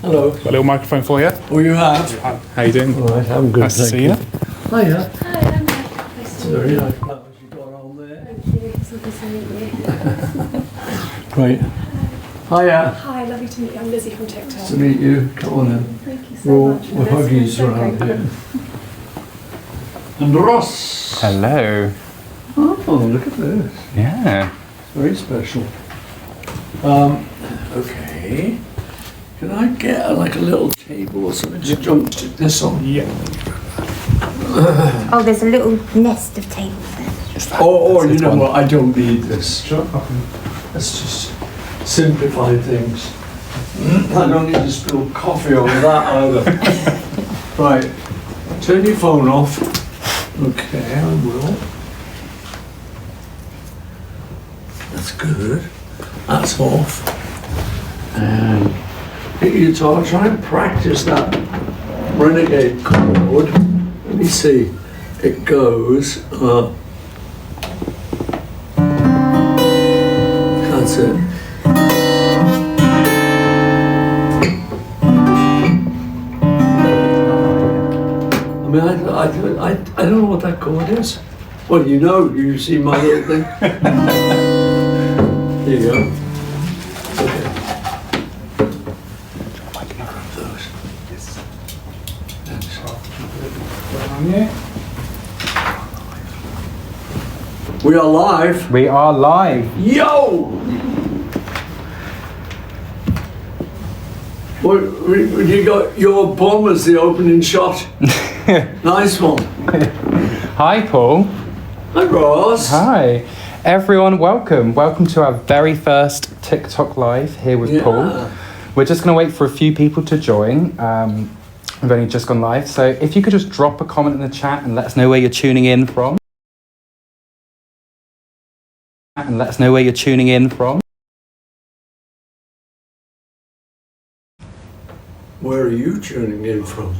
Hello. Got a little microphone for you. Oh, you have? How you doing? All right, I'm good. Nice to see you. Hiya. Hi, I'm nice It's to very meet you. nice flowers you got on there. Thank you. It's lovely to meet you. Right. Hiya. Hi, lovely to meet you. I'm Lizzie from TikTok. Nice to meet you. Come on in. Thank you so much. We're huggies around here. And Ross. Hello. Oh, look at this. Yeah. Very special. Okay. Can I get like a little table or something to jump this on? Yeah. Oh, there's a little nest of tables there. Or you know what? I don't need this. Let's just simplify things. I don't need to spill coffee over that either. Right. Turn your phone off. Okay, I will. That's good. That's off. And hit your guitar. Try and practice that Renegade chord. Let me see. It goes. That's it. I mean, I don't know what that chord is. Well, you see my little thing. There you go. Okay. Grab those. Yes. We are live. We are live. Yo! Well, you got your bum as the opening shot. Nice one. Hi, Paul. Hi, Ross. Hi. Everyone, welcome. Welcome to our very first TikTok Live here with Paul. We're just going to wait for a few people to join. We've only just gone live. So if you could just drop a comment in the chat and let us know where you're tuning in from. Where are you tuning in from?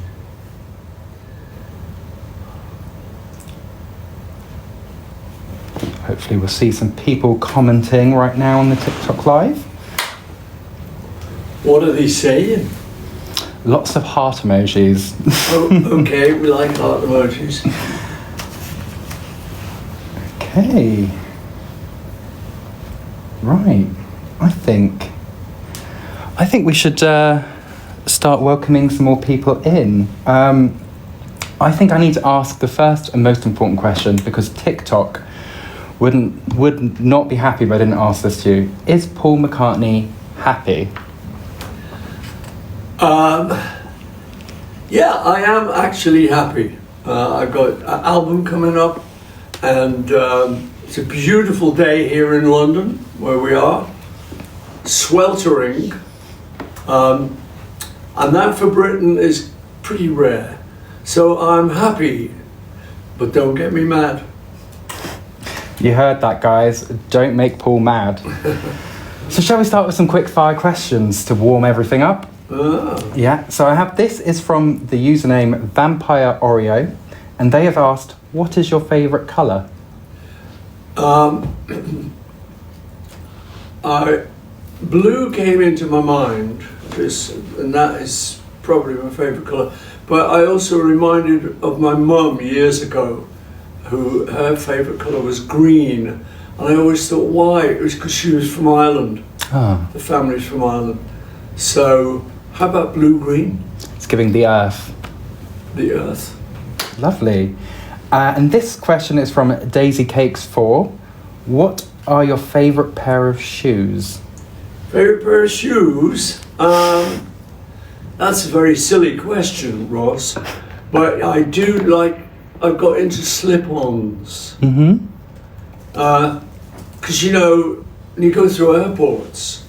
Hopefully we'll see some people commenting right now on the TikTok Live. What are they saying? Lots of heart emojis. Oh, okay, we like heart emojis. Okay. Right. I think we should start welcoming some more people in. I think I need to ask the first and most important question because TikTok would not be happy if I didn't ask this to you. Is Paul McCartney happy? Yeah, I am actually happy. I've got an album coming up and it's a beautiful day here in London where we are, sweltering, and that for Britain is pretty rare. So I'm happy, but don't get me mad. You heard that, guys. Don't make Paul mad. So shall we start with some quick fire questions to warm everything up? Yeah, so I have this is from the username Vampire Oreo, and they have asked, what is your favourite colour? Blue came into my mind, and that is probably my favourite colour. But I also reminded of my mum years ago, who her favourite colour was green, and I always thought why? It was because she was from Ireland. Oh. The family's from Ireland. So how about blue-green? It's giving the earth. The earth. Lovely. And this question is from Daisy Cakes 4. What are your favourite pair of shoes? Favourite pair of shoes? That's a very silly question, Ross. But I do like, I've got into slip-ons. Mm-hmm. Because when you go through airports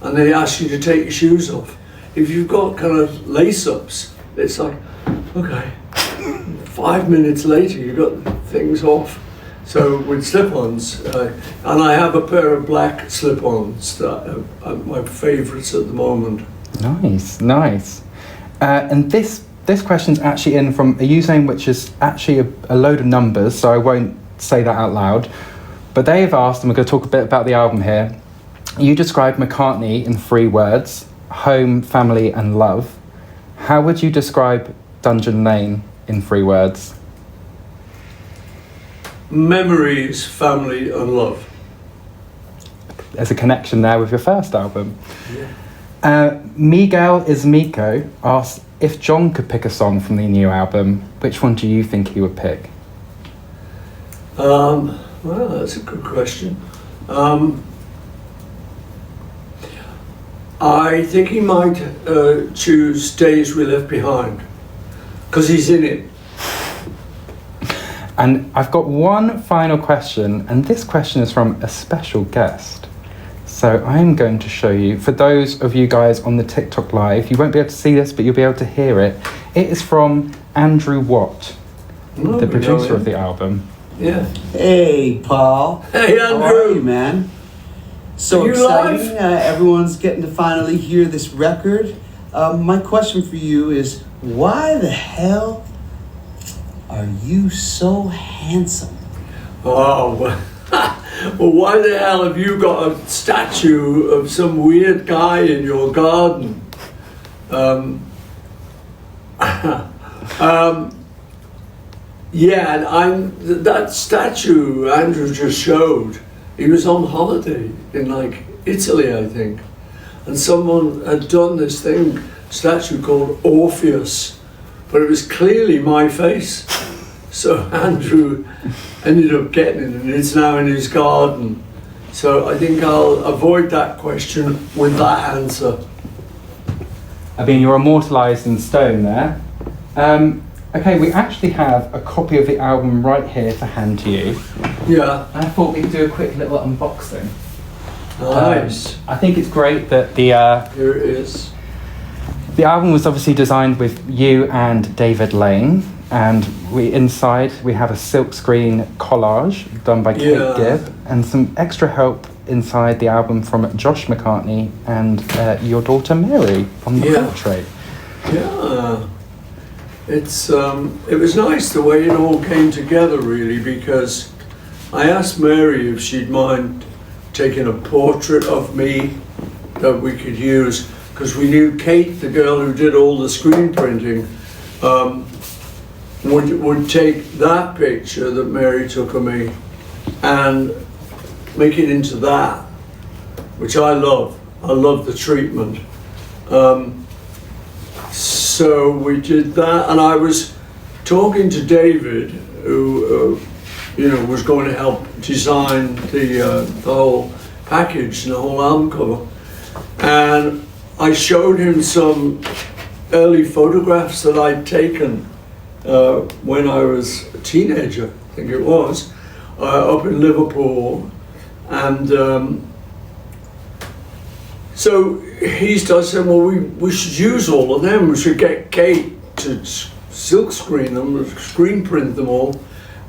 and they ask you to take your shoes off, if you've got kind of lace-ups, it's like, okay, 5 minutes later you got things off. So with slip-ons, and I have a pair of black slip-ons that are my favourites at the moment. Nice. And this question's actually in from a username which is actually a load of numbers, so I won't say that out loud. But they have asked, and we're going to talk a bit about the album here. You described McCartney in 3 words: home, family, and love. How would you describe Dungeon Lane in 3 words? Memories, family, and love. There's a connection there with your first album. Yeah. Miguel is Miko asks if John could pick a song from the new album, which one do you think he would pick? Well, that's a good question. I think he might choose Days We Left Behind, because he's in it. And I've got one final question, and this question is from a special guest. So I'm going to show you, for those of you guys on the TikTok live, you won't be able to see this, but you'll be able to hear it. It is from Andrew Watt, the producer of the album. Yeah. Hey, Paul. Hey, Andrew. How are you, man? So Are you exciting. live? Everyone's getting to finally hear this record. My question for you is, why the hell are you so handsome? Oh, well, why the hell have you got a statue of some weird guy in your garden? Yeah, and that statue Andrew just showed, he was on holiday in like Italy, I think. And someone had done this statue called Orpheus, but it was clearly my face. So Andrew ended up getting it, and it's now in his garden. So I think I'll avoid that question with that answer. I mean, you're immortalised in stone there. Okay, we actually have a copy of the album right here to hand to you. Yeah. I thought we could do a quick little unboxing. Nice. I think it's great that Here it is. the album was obviously designed with you and David Lane, and inside we have a silkscreen collage done by Kate Gibb, and some extra help inside the album from Josh McCartney and your daughter Mary on the portrait. Yeah. It was nice the way it all came together, really, because I asked Mary if she'd mind taking a portrait of me that we could use, because we knew Kate, the girl who did all the screen printing, would take that picture that Mary took of me and make it into that, which I love. I love the treatment. So we did that, and I was talking to David, who was going to help design the whole package and the whole album cover, and I showed him some early photographs that I'd taken when I was a teenager, I think it was, up in Liverpool, and so he said, well, we should use all of them. We should get Kate to silk screen them, screen print them all.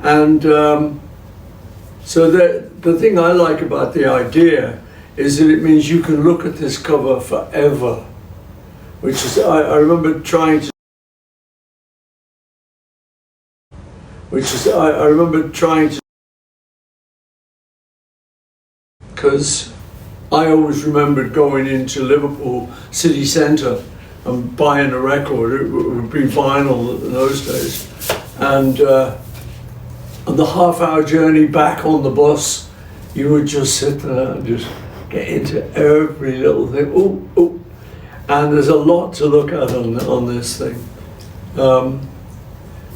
And so the thing I like about the idea is that it means you can look at this cover forever, which is, I remember trying to, because I always remembered going into Liverpool city centre and buying a record. It would be vinyl in those days. And on the half-hour journey back on the bus, you would just sit there and just get into every little thing. Oh. And there's a lot to look at on this thing. A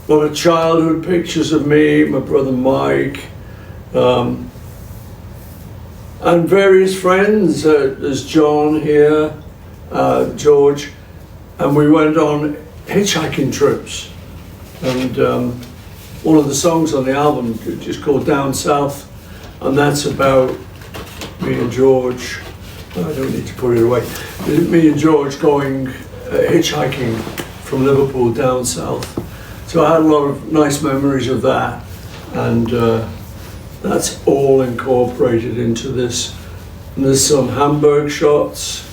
lot of childhood pictures of me, my brother Mike, and various friends. There's John here, George, and we went on hitchhiking trips. And one of the songs on the album is just called Down South, and that's about me and George. I don't need to put it away. Me and George going hitchhiking from Liverpool down south. So I had a lot of nice memories of that, and that's all incorporated into this. And there's some Hamburg shots.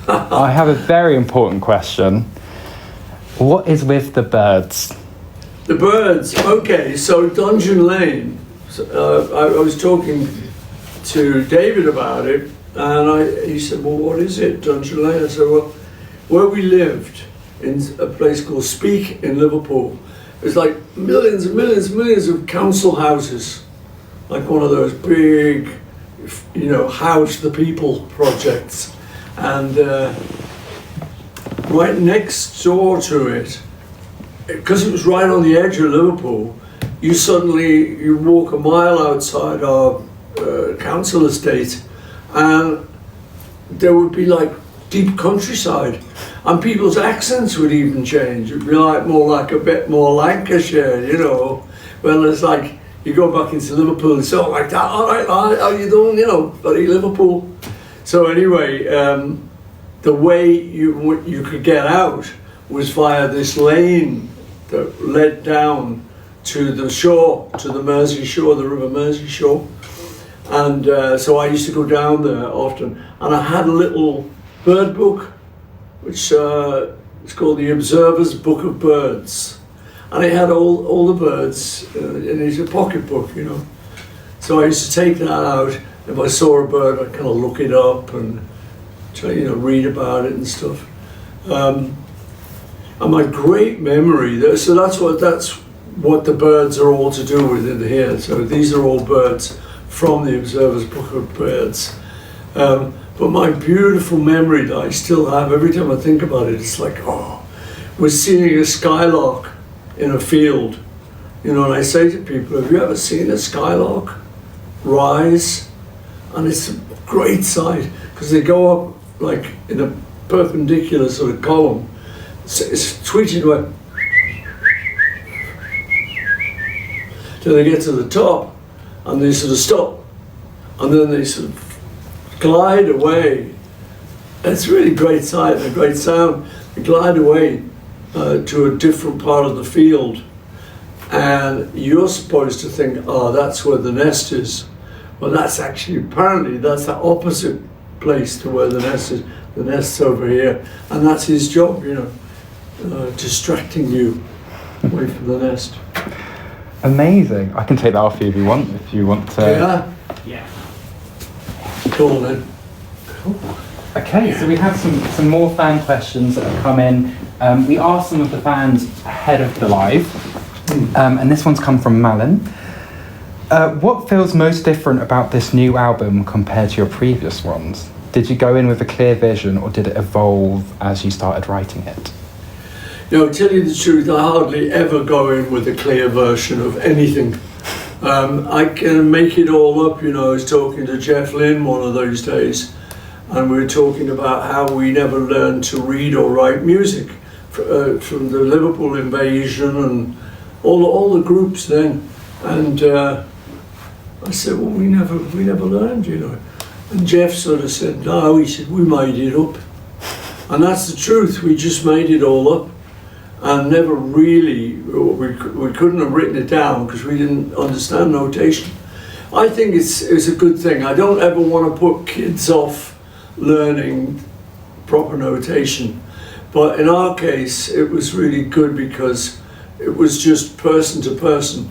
I have a very important question. What is with the birds? The birds, okay, so Dungeon Lane, I was talking to David about it, And he said, well, what is it, Dungeon Lane? I said, well, where we lived in a place called Speke in Liverpool, there's like millions and millions and millions of council houses, like one of those big, house the people projects. And right next door to it, because it was right on the edge of Liverpool, you walk a mile outside our council estate, and there would be like deep countryside, and people's accents would even change. It'd be like a bit more Lancashire, Well, it's like you go back into Liverpool and so like that. All right, how you doing? Bloody Liverpool. So anyway, the way you could get out was via this lane that led down to the shore, to the Mersey shore, the River Mersey shore. And so I used to go down there often, and I had a little bird book, which is called the Observer's Book of Birds, and it had all the birds, and it's a pocket book, So I used to take that out. If I saw a bird, I'd kind of look it up and try, read about it and stuff. And my great memory, so that's what the birds are all to do with in here. So these are all birds from the Observer's Book of Birds. But my beautiful memory that I still have, every time I think about it, it's like, was seeing a skylark in a field. And I say to people, have you ever seen a skylark rise? And it's a great sight, because they go up like in a perpendicular sort of column. It's tweeting away till they get to the top, and they sort of stop, and then they sort of glide away. It's a really great sight and a great sound. They glide away to a different part of the field, and you're supposed to think, that's where the nest is. Well, apparently that's the opposite place to where the nest is. The nest's over here, and that's his job, distracting you away from the nest. Amazing. I can take that off you if you want to. Yeah. Cool then. Cool. Okay, so we have some more fan questions that have come in. We asked some of the fans ahead of the live, and this one's come from Malin. What feels most different about this new album compared to your previous ones? Did you go in with a clear vision, or did it evolve as you started writing it? To tell you the truth, I hardly ever go in with a clear version of anything. I can make it all up. I was talking to Jeff Lynne one of those days, and we were talking about how we never learned to read or write music from the Liverpool invasion and all the groups then. And I said, well, we never learned, And Jeff sort of said, no, he said, we made it up. And that's the truth, we just made it all up. And never really, we couldn't have written it down because we didn't understand notation. I think it's a good thing. I don't ever want to put kids off learning proper notation. But in our case, it was really good because it was just person to person,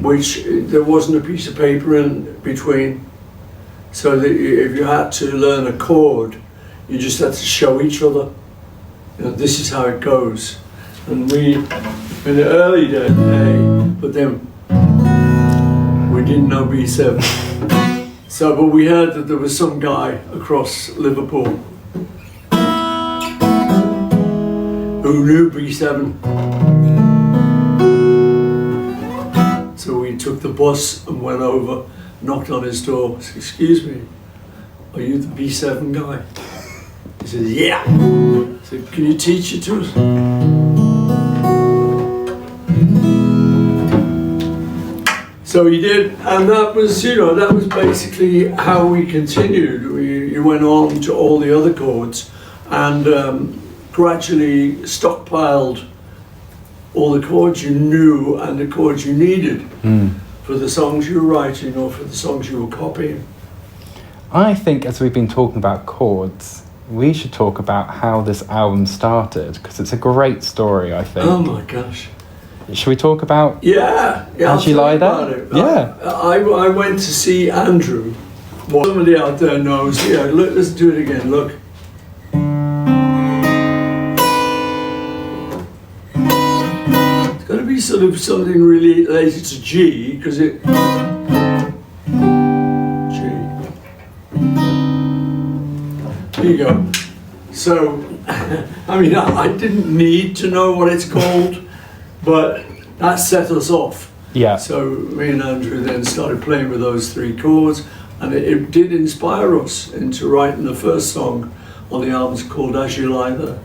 which there wasn't a piece of paper in between. So that if you had to learn a chord, you just had to show each other, this is how it goes. And we, in the early days, A, but then we didn't know B7. So, but we heard that there was some guy across Liverpool who knew B7. So we took the bus and went over, knocked on his door, said, excuse me, are you the B7 guy? He said, yeah. I said, can you teach it to us? So he did, and that was basically how we continued. You went on to all the other chords and gradually stockpiled all the chords you knew and the chords you needed for the songs you were writing or for the songs you were copying. I think as we've been talking about chords, we should talk about how this album started, because it's a great story, I think. Oh my gosh. Should we talk about Yeah. As You Lie There? Yeah. I went to see Andrew What somebody out there knows. Yeah, look, let's do it again. Look. It's got to be sort of something really related to G, because it. G. There you go. So, I mean, I didn't need to know what it's called, but that set us off. Yeah. So me and Andrew then started playing with those 3 chords, and it did inspire us into writing the first song on the album called As You Lie There.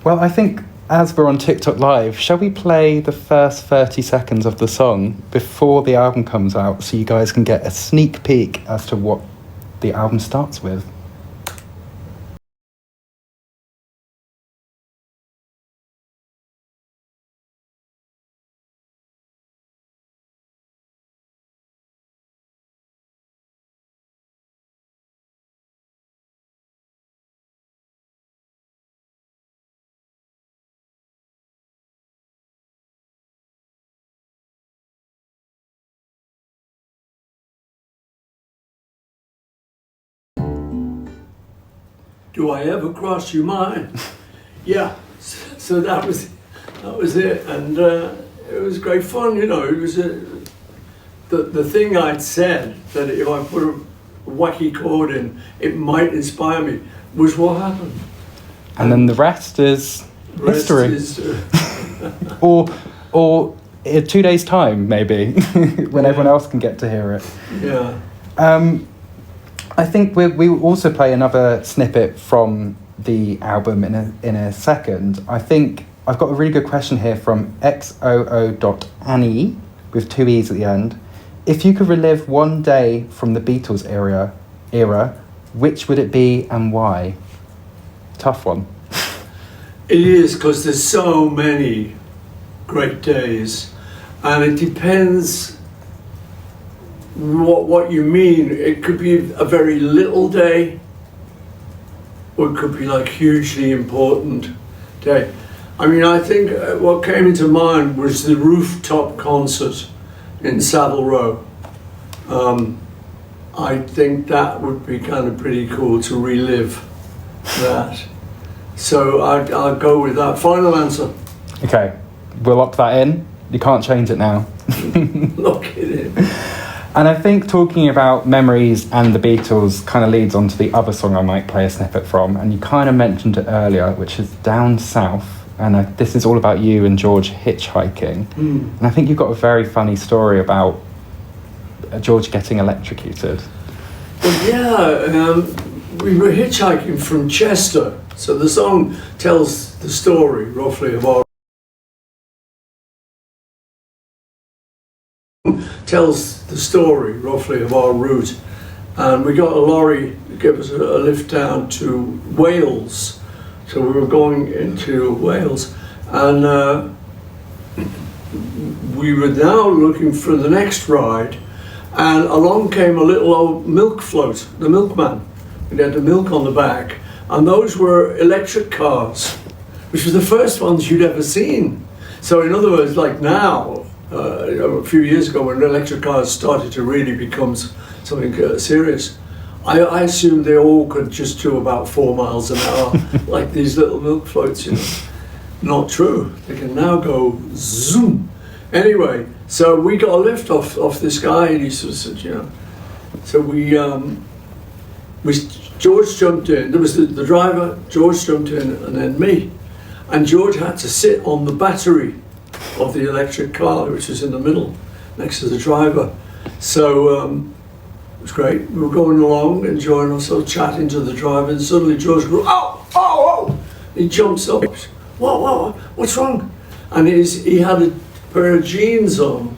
Well, I think as we're on TikTok Live, shall we play the first 30 seconds of the song before the album comes out so you guys can get a sneak peek as to what the album starts with? Do I ever cross your mind? Yeah, so that was it, and it was great fun, you know. It was the thing I'd said, that if I put a wacky chord in, it might inspire me, was what happened. And then the rest is history. or in 2 days' time, maybe, when everyone else can get to hear it. Yeah. I think we will also play another snippet from the album in a second. I think I've got a really good question here from xoo.annie with 2 E's at the end. If you could relive one day from the Beatles era, which would it be and why? Tough one. It is, because there's so many great days, and it depends what you mean. It could be a very little day, or it could be like hugely important day. I mean, I think what came into mind was the rooftop concert in Savile Row. I think that would be kind of pretty cool to relive that. So I'll go with that. Final answer. Okay, we'll lock that in. You can't change it now. Lock it in. And I think talking about memories and the Beatles kind of leads on to the other song I might play a snippet from, and you kind of mentioned it earlier, which is Down South, and this is all about you and George hitchhiking. And I think you've got a very funny story about George getting electrocuted. Well, yeah, we were hitchhiking from Chester, so the song tells the story roughly of our route, and we got a lorry to give us a lift down to Wales. So we were going into Wales, and we were now looking for the next ride, and along came a little old milk float, the milkman. It had the milk on the back, and those were electric cars, which was the first ones you'd ever seen. So in other words, like now, a few years ago when electric cars started to really become something serious, I assumed they all could just do about 4 miles an hour, like these little milk floats, you know. Not true. They can now go zoom. Anyway, so we got a lift off this guy, and he sort of said, you know. So George jumped in. There was the driver, George jumped in, and then me. And George had to sit on the battery of the electric car, which was in the middle, next to the driver. So it was great. We were going along, enjoying ourselves, chatting to the driver, and suddenly George goes, "Oh, oh, oh!" He jumps up. Whoa, what's wrong? And he had a pair of jeans on,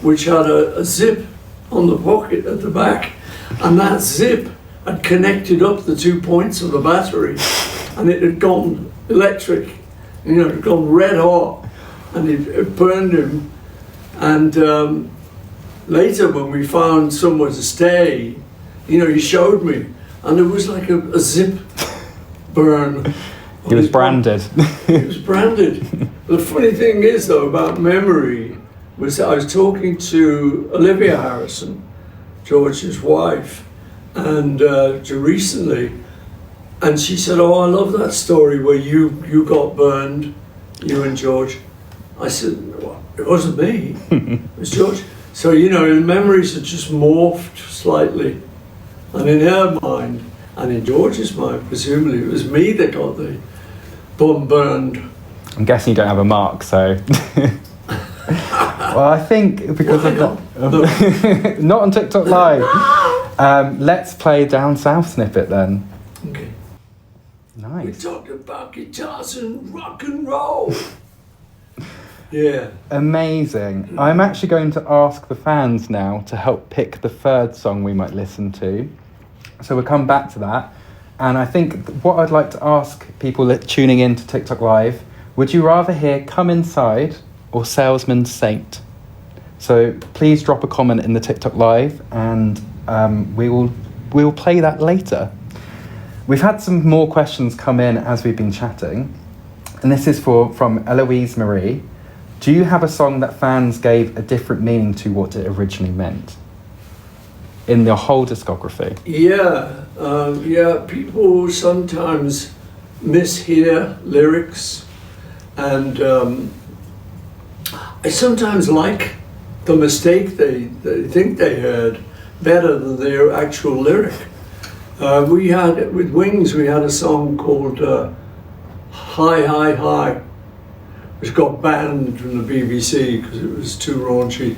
which had a zip on the pocket at the back, and that zip had connected up the 2 points of the battery, and it had gone electric, you know, it had gone red hot, and it burned him. And later, when we found somewhere to stay, you know, he showed me, and it was like a zip burn. He was branded. He was branded. The funny thing is, though, about memory, was that I was talking to Olivia Harrison, George's wife, and recently, and she said, "Oh, I love that story where you got burned, you and George." I said, "Well, it wasn't me, it was George." So the memories had just morphed slightly, and in her mind, and in George's mind, presumably it was me that got the bum burned. I'm guessing you don't have a mark, so. Well, I think because not on TikTok Live. Let's play Down South snippet then. Okay. Nice. We talked about guitars and rock and roll. Yeah. Amazing. I'm actually going to ask the fans now to help pick the third song we might listen to. So we'll come back to that. And I think what I'd like to ask people tuning in to TikTok Live, would you rather hear Come Inside or Salesman Saint? So please drop a comment in the TikTok Live and we'll play that later. We've had some more questions come in as we've been chatting. And this is from Eloise Marie. Do you have a song that fans gave a different meaning to what it originally meant in the whole discography? Yeah, people sometimes mishear lyrics, and I sometimes like the mistake they think they heard better than their actual lyric. We had, with Wings, we had a song called Hi, Hi, Hi, which got banned from the BBC because it was too raunchy.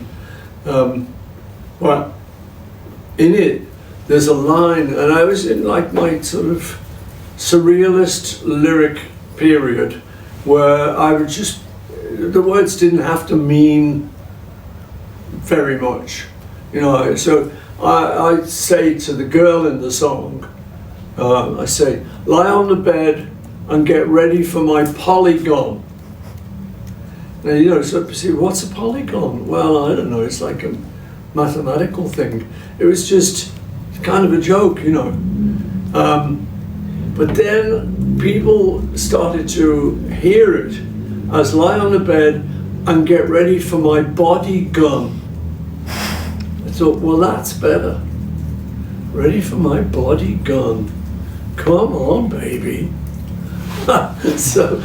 But in it, there's a line, and I was in like my sort of surrealist lyric period where I would just, the words didn't have to mean very much, so I say to the girl in the song, I say, lie on the bed and get ready for my polygon. Now, so see, what's a polygon? Well, I don't know, it's like a mathematical thing. It was just kind of a joke, but then people started to hear it as lie on the bed and get ready for my body gun. I thought, well, that's better. Ready for my body gun. Come on, baby. So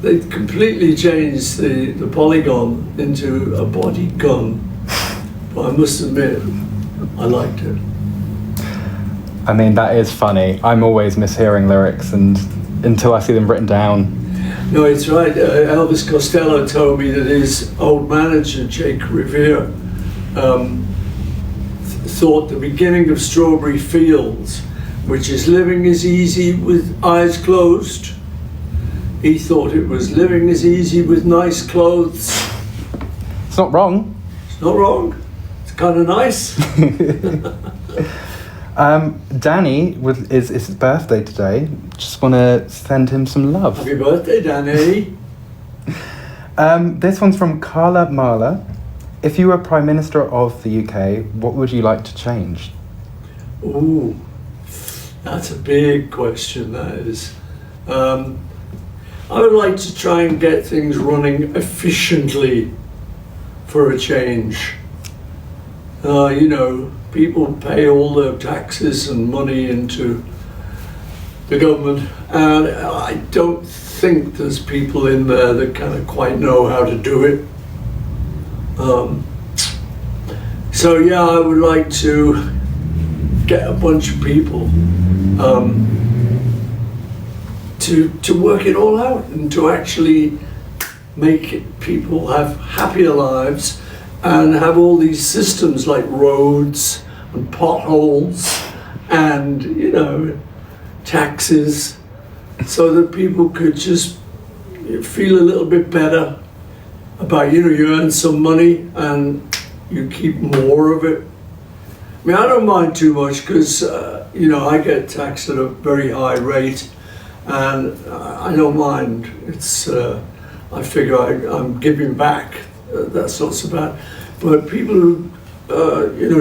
they completely changed the polygon into a body gun. But I must admit, I liked it. I mean, that is funny. I'm always mishearing lyrics and until I see them written down. No, it's right. Elvis Costello told me that his old manager, Jake Revere, thought the beginning of Strawberry Fields, which is living is easy with eyes closed, he thought it was living is easy with nice clothes. It's not wrong. It's not wrong. It's kind of nice. Danny, it's his birthday today. Just want to send him some love. Happy birthday, Danny. This one's from Carla Marla. If you were Prime Minister of the UK, what would you like to change? Ooh, that's a big question, that is. I would like to try and get things running efficiently for a change. People pay all their taxes and money into the government, and I don't think there's people in there that kind of quite know how to do it. I would like to get a bunch of people to work it all out and to actually make people have happier lives and have all these systems like roads and potholes and taxes, so that people could just feel a little bit better about you earn some money and you keep more of it. I mean, I don't mind too much because I get taxed at a very high rate, and I don't mind. It's I figure I'm giving back. That's not so bad. But people who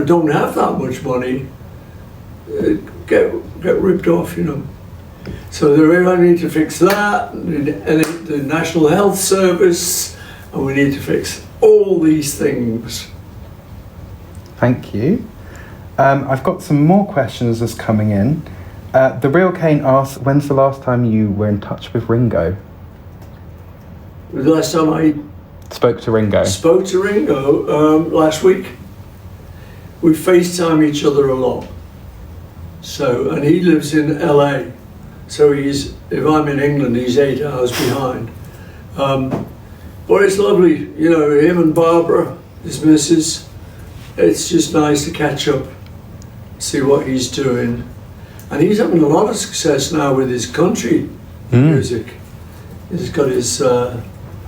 don't have that much money get ripped off. So I need to fix that, and the National Health Service, and we need to fix all these things. Thank you. I've got some more questions that's coming in. The Real Kane asks, when's the last time you were in touch with Ringo? The last time I Spoke to Ringo. spoke to Ringo last week. We FaceTime each other a lot. So, and he lives in LA. So if I'm in England, he's 8 hours behind. But it's lovely, you know, him and Barbara, his missus. It's just nice to catch up, see what he's doing. And he's having a lot of success now with his country music. He's got his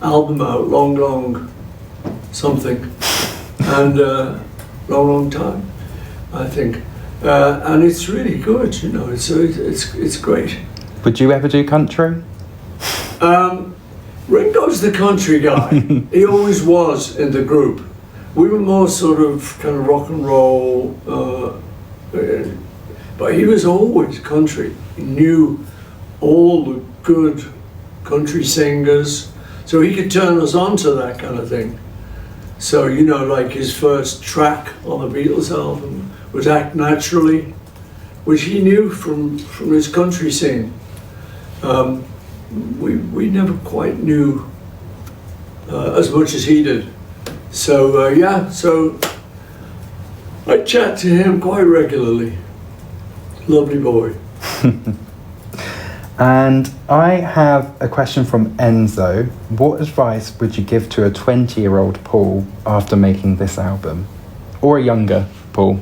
album out, Long something, and long time, I think. And it's really good, you know, it's great. Would you ever do country? Ringo's the country guy. He always was in the group. We were more sort of kind of rock and roll, but he was always country. He knew all the good country singers, so he could turn us on to that kind of thing. So, you know, like his first track on the Beatles album was Act Naturally, which he knew from his country scene. We never quite knew as much as he did. So so I chat to him quite regularly. Lovely boy. And I have a question from Enzo. What advice would you give to a 20-year-old Paul after making this album? Or a younger Paul?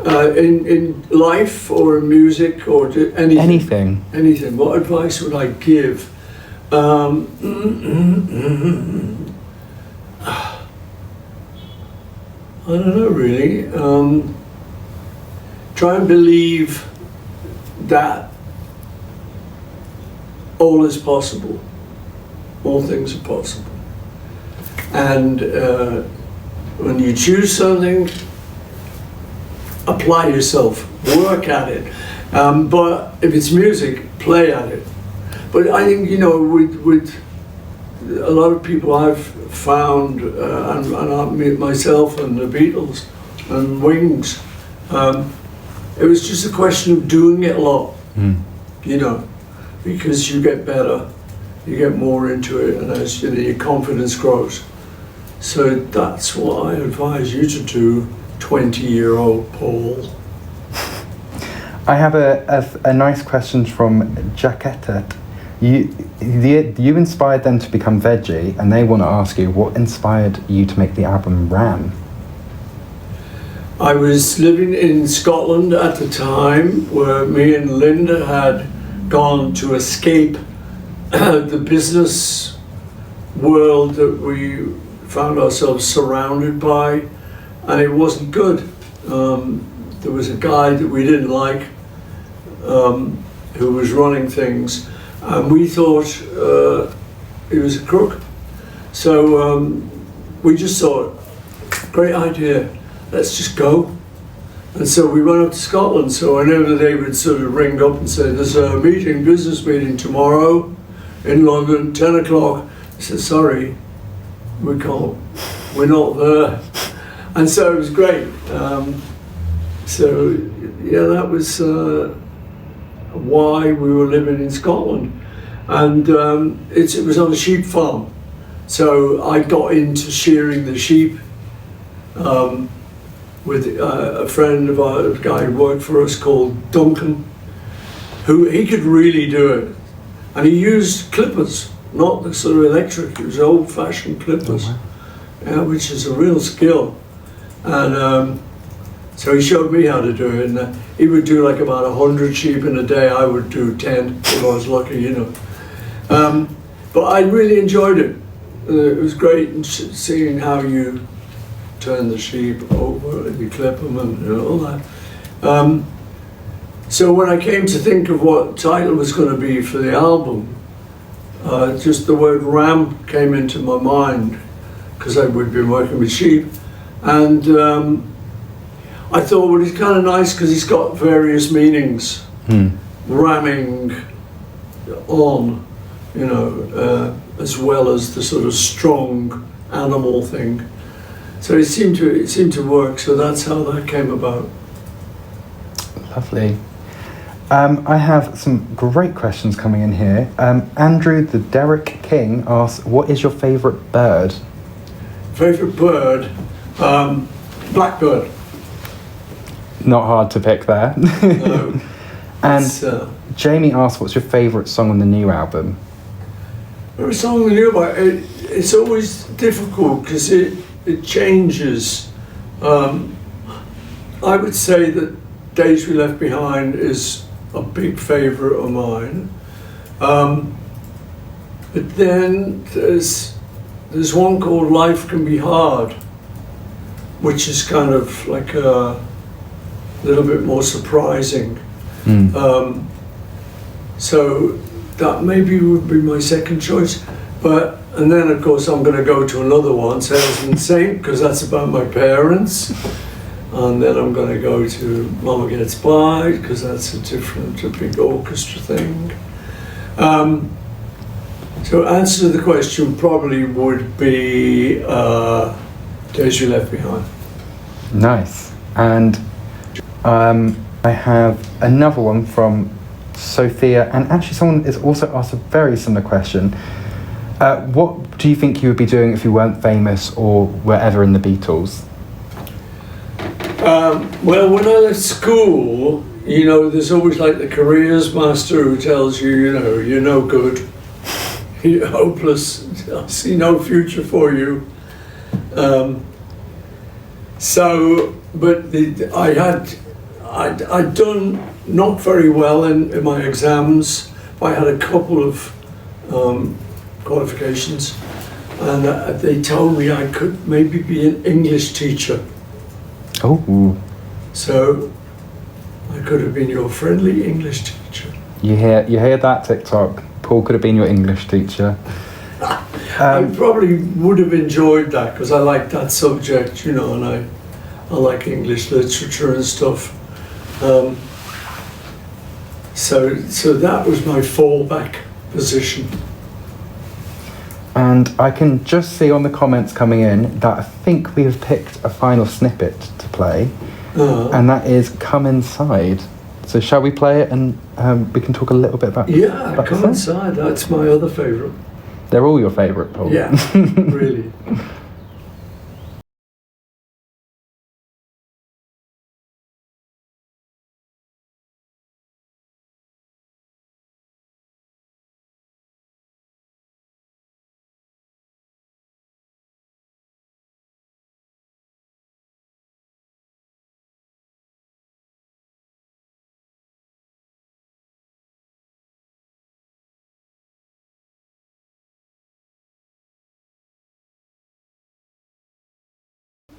In life or in music or anything? Anything. What advice would I give? I don't know really. Try and believe that all is possible. All things are possible. And when you choose something, apply yourself, work at it. But if it's music, play at it. But I think, you know, with a lot of people I've found, and myself and the Beatles and Wings, it was just a question of doing it a lot, you know, because you get better, you get more into it, and as you know, your confidence grows. So that's what I advise you to do, 20-year-old Paul. I have a nice question from Jaquetta. You inspired them to become veggie, and they want to ask you, what inspired you to make the album Ram? I was living in Scotland at the time, where me and Linda had gone to escape the business world that we found ourselves surrounded by, and it wasn't good. There was a guy that we didn't like who was running things, and we thought he was a crook. So we just thought, great idea, let's just go. And so we went up to Scotland. So whenever they would sort of ring up and say, there's a meeting, business meeting tomorrow in London, 10 o'clock. I said, sorry, we can't, we're not there. And so it was great. So yeah, that was why we were living in Scotland. And it was on a sheep farm. So I got into shearing the sheep with a friend of ours, a guy who worked for us called Duncan, he could really do it. And he used clippers, not the sort of electric, it was old-fashioned clippers, which is a real skill. And so he showed me how to do it, and he would do like about 100 sheep in a day. I would do 10 if I was lucky, you know. But I really enjoyed it. It was great seeing how you turn the sheep over and you clip them and all that. So when I came to think of what title was going to be for the album, just the word ram came into my mind, because we'd been working with sheep. And I thought, well, it's kind of nice because it's got various meanings. Ramming on, you know, as well as the sort of strong animal thing. So it seemed to work. So that's how that came about. Lovely. I have some great questions coming in here. Andrew the Derek King asks, what is your favourite bird? Favorite bird, blackbird. Not hard to pick there. No, And it's, Jamie asks, what's your favourite song on the new album? Every song we knew about it, it's always difficult because it changes. I would say that Days We Left Behind is a big favourite of mine. But then there's one called Life Can Be Hard, which is kind of like a little bit more surprising. So that maybe would be my second choice. And then of course I'm going to go to another one, Salesman Saint, because that's about my parents. And then I'm going to go to Mama Gets By, because that's a big orchestra thing. So answer to the question probably would be Days You Left Behind. Nice. And I have another one from Sophia, and actually someone has also asked a very similar question. What do you think you would be doing if you weren't famous or were ever in the Beatles? Well, when I left school, there's always like the careers master who tells you, you're no good, you're hopeless, I see no future for you. I'd done not very well in my exams. I had a couple of qualifications, and they told me I could maybe be an English teacher. Oh. So I could have been your friendly English teacher. You hear that, TikTok? Paul could have been your English teacher. I probably would have enjoyed that because I like that subject, and I like English literature and stuff. So that was my fallback position. And I can just see on the comments coming in that I think we have picked a final snippet to play, and that is Come Inside. So shall we play it, and we can talk a little bit about Yeah, Come Inside, that's my other favourite. They're all your favourite, Paul. Yeah, really.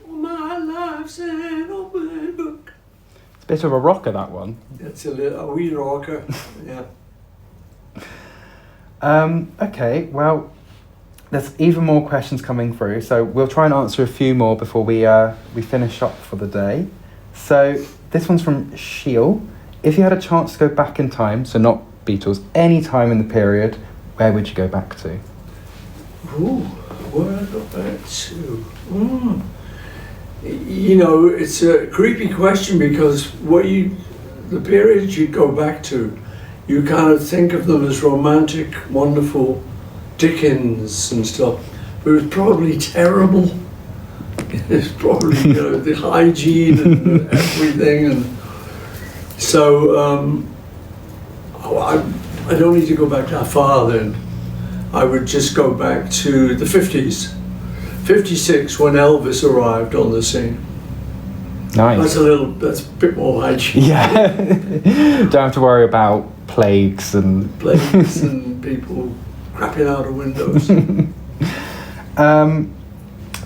My life's an open book. It's a bit of a rocker, that one. It's a wee rocker, yeah. Okay, well, there's even more questions coming through, so we'll try and answer a few more before we finish up for the day. So this one's from Sheil. If you had a chance to go back in time, so not Beatles, any time in the period, where would you go back to? Ooh, where I go back to? It's a creepy question because the periods you go back to, you kind of think of them as romantic, wonderful Dickens and stuff, but it was probably terrible. It's probably the hygiene and everything, and so I don't need to go back that far. Then I would just go back to the 50s. 56 when Elvis arrived on the scene. Nice. That's a bit more hygiene. Yeah. Don't have to worry about plagues and people crapping out of windows. I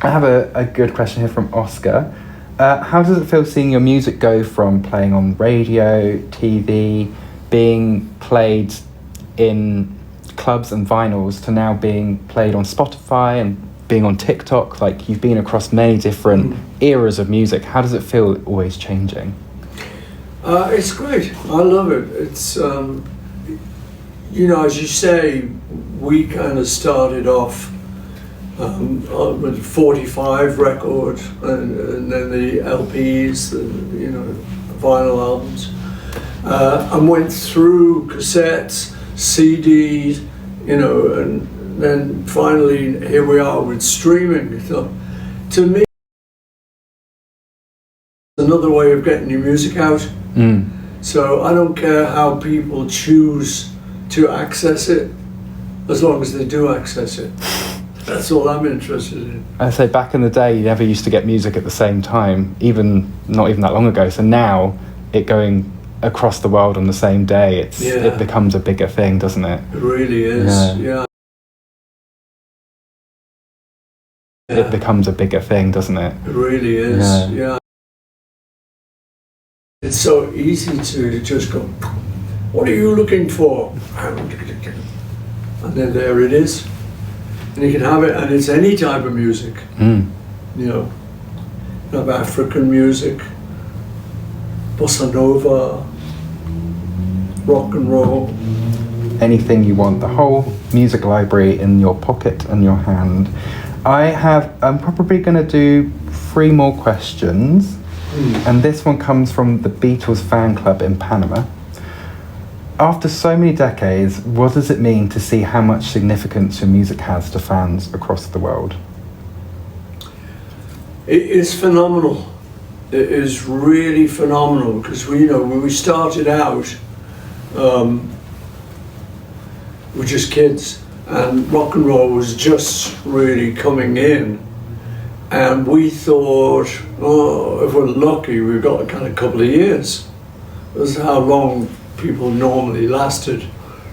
have a good question here from Oscar. How does it feel seeing your music go from playing on radio, TV, being played in clubs and vinyls to now being played on Spotify and being on TikTok? Like, you've been across many different eras of music. How does it feel always changing? It's great. I love it. It's, as you say, we kind of started off with 45 record, and then the LPs, the vinyl albums, and went through cassettes, CDs, and then finally here we are with streaming. So, to me, it's another way of getting your music out. So I don't care how people choose to access it, as long as they do access it. That's all I'm interested in. I say back in the day, you never used to get music at the same time, not even that long ago. So now, it going across the world on the same day, it becomes a bigger thing, doesn't it? It really is. Yeah. It becomes a bigger thing, doesn't it? It really is. Yeah. It's so easy to just go, what are you looking for? And then there it is. And you can have it, and it's any type of music. You have African music, bossa nova, rock and roll. Anything you want, the whole music library in your pocket and your hand. I'm probably going to do 3 more questions. And this one comes from the Beatles fan club in Panama. After so many decades, what does it mean to see how much significance your music has to fans across the world? It is phenomenal. It is really phenomenal, because when we started out, we're just kids, and rock and roll was just really coming in. And we thought, if we're lucky, we've got a kind of couple of years. That's how long people normally lasted.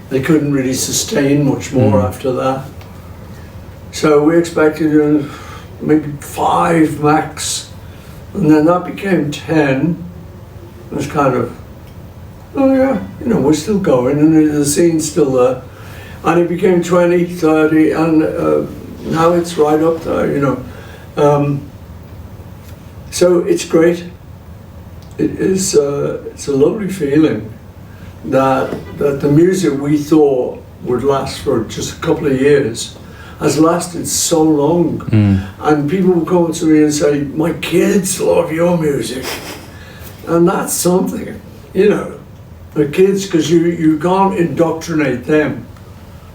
They couldn't really sustain much more after that. So we expected maybe 5 max, and then that became 10. It was kind of, we're still going, and the scene's still there. And it became 20, 30, and now it's right up there, so it's great. It's a lovely feeling that the music we thought would last for just a couple of years has lasted so long. And people will come to me and say, my kids love your music. And that's something, the kids, because you can't indoctrinate them.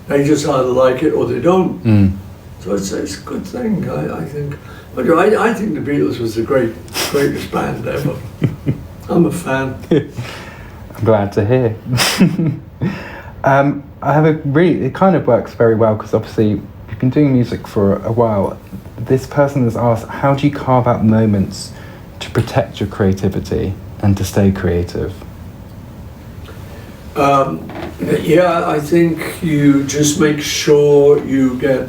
They just either like it or they don't. So it's a good thing, I think. But I think the Beatles was the greatest band ever. I'm a fan. I'm glad to hear. I have it kind of works very well, because obviously you've been doing music for a while. This person has asked, how do you carve out moments to protect your creativity and to stay creative? I think you just make sure you get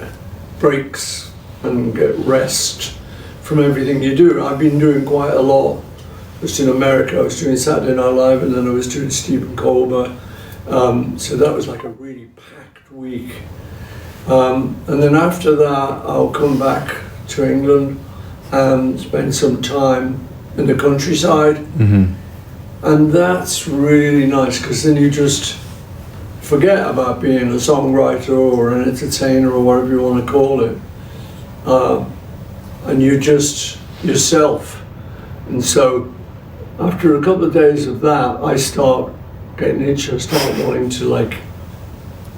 breaks and get rest from everything you do. I've been doing quite a lot. Just in America, I was doing Saturday Night Live, and then I was doing Stephen Colbert. So that was like a really packed week. And then after that, I'll come back to England and spend some time in the countryside. And that's really nice, because then you just forget about being a songwriter or an entertainer or whatever you want to call it. And you're just yourself. And so after a couple of days of that, I start getting itchy. I start wanting to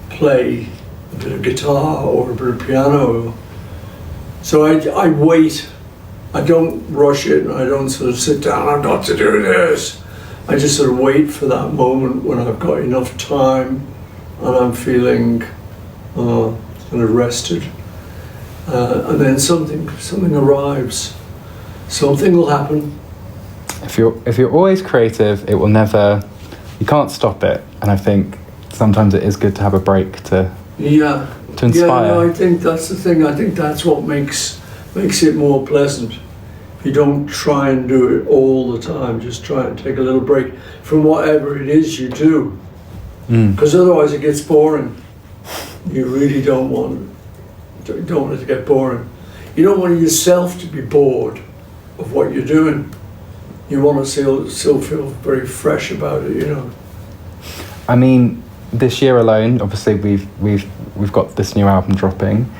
play a bit of guitar or a bit of piano. So I wait. I don't rush it, and I don't sort of sit down, I've got to do this. I just sort of wait for that moment when I've got enough time and I'm feeling kind of rested. And then something arrives. Something will happen. If you're always creative, it will never. You can't stop it. And I think sometimes it is good to have a break to inspire. Yeah, no, I think that's the thing. I think that's what makes it more pleasant. You don't try and do it all the time. Just try and take a little break from whatever it is you do, because otherwise it gets boring. You really don't want it to get boring. You don't want yourself to be bored of what you're doing. You want to still feel very fresh about it, I mean, this year alone, obviously we've got this new album dropping.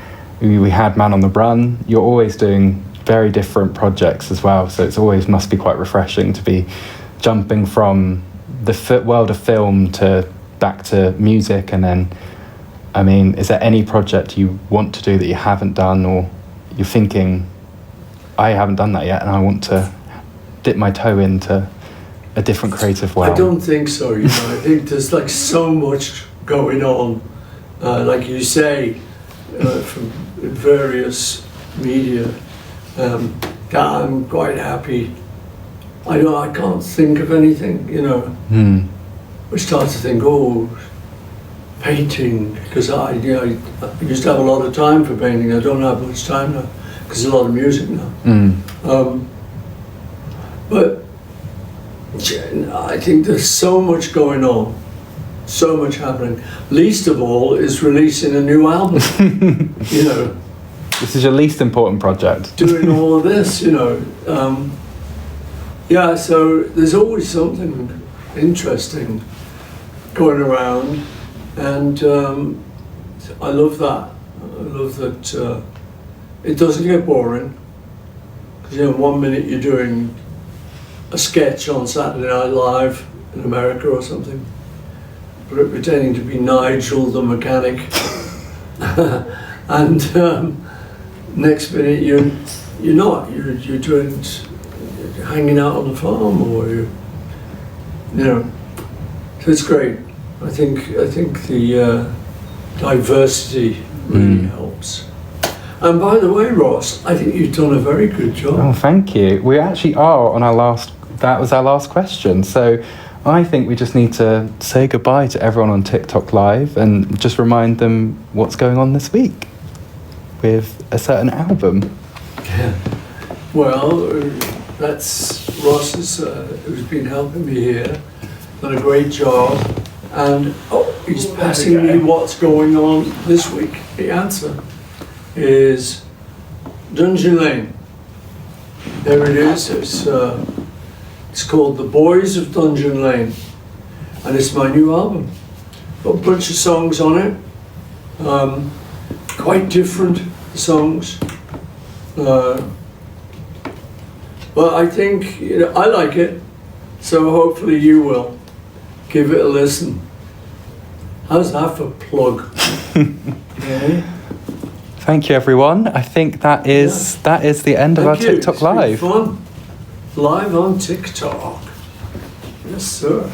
we had Man on the Run. You're always doing very different projects as well, so it's always must be quite refreshing to be jumping from the world of film to back to music. And then, I mean, is there any project you want to do that you haven't done, or you're thinking, I haven't done that yet and I want to dip my toe into a different creative well? I don't think so. I think there's like so much going on, like you say, from various media, that I'm quite happy. I can't think of anything, I start to think, painting, because I used to have a lot of time for painting. I don't have much time now because there's a lot of music now. But I think there's so much going on, so much happening. Least of all is releasing a new album. This is your least important project. Doing all of this, so there's always something interesting going around, and I love that. I love that it doesn't get boring, because 1 minute you're doing a sketch on Saturday Night Live in America or something, pretending to be Nigel the mechanic, and next minute you're not. You're doing, you're hanging out on the farm, or so it's great. I think the diversity really helps. And by the way, Ross, I think you've done a very good job. Oh, thank you. We actually are on that was our last question. So I think we just need to say goodbye to everyone on TikTok Live and just remind them what's going on this week with a certain album. Yeah. Well, that's Ross who's been helping me here. Done a great job. And he's passing me what's going on this week. The answer is Dungeon Lane. There it is. It's called The Boys of Dungeon Lane, and it's my new album. Got a bunch of songs on it, quite different songs. But I think I like it, so hopefully you will. Give it a listen. How's that for plug? Okay. Thank you, everyone. I think that is the end of our TikTok Live. It's been fun. Live on TikTok. Yes, sir.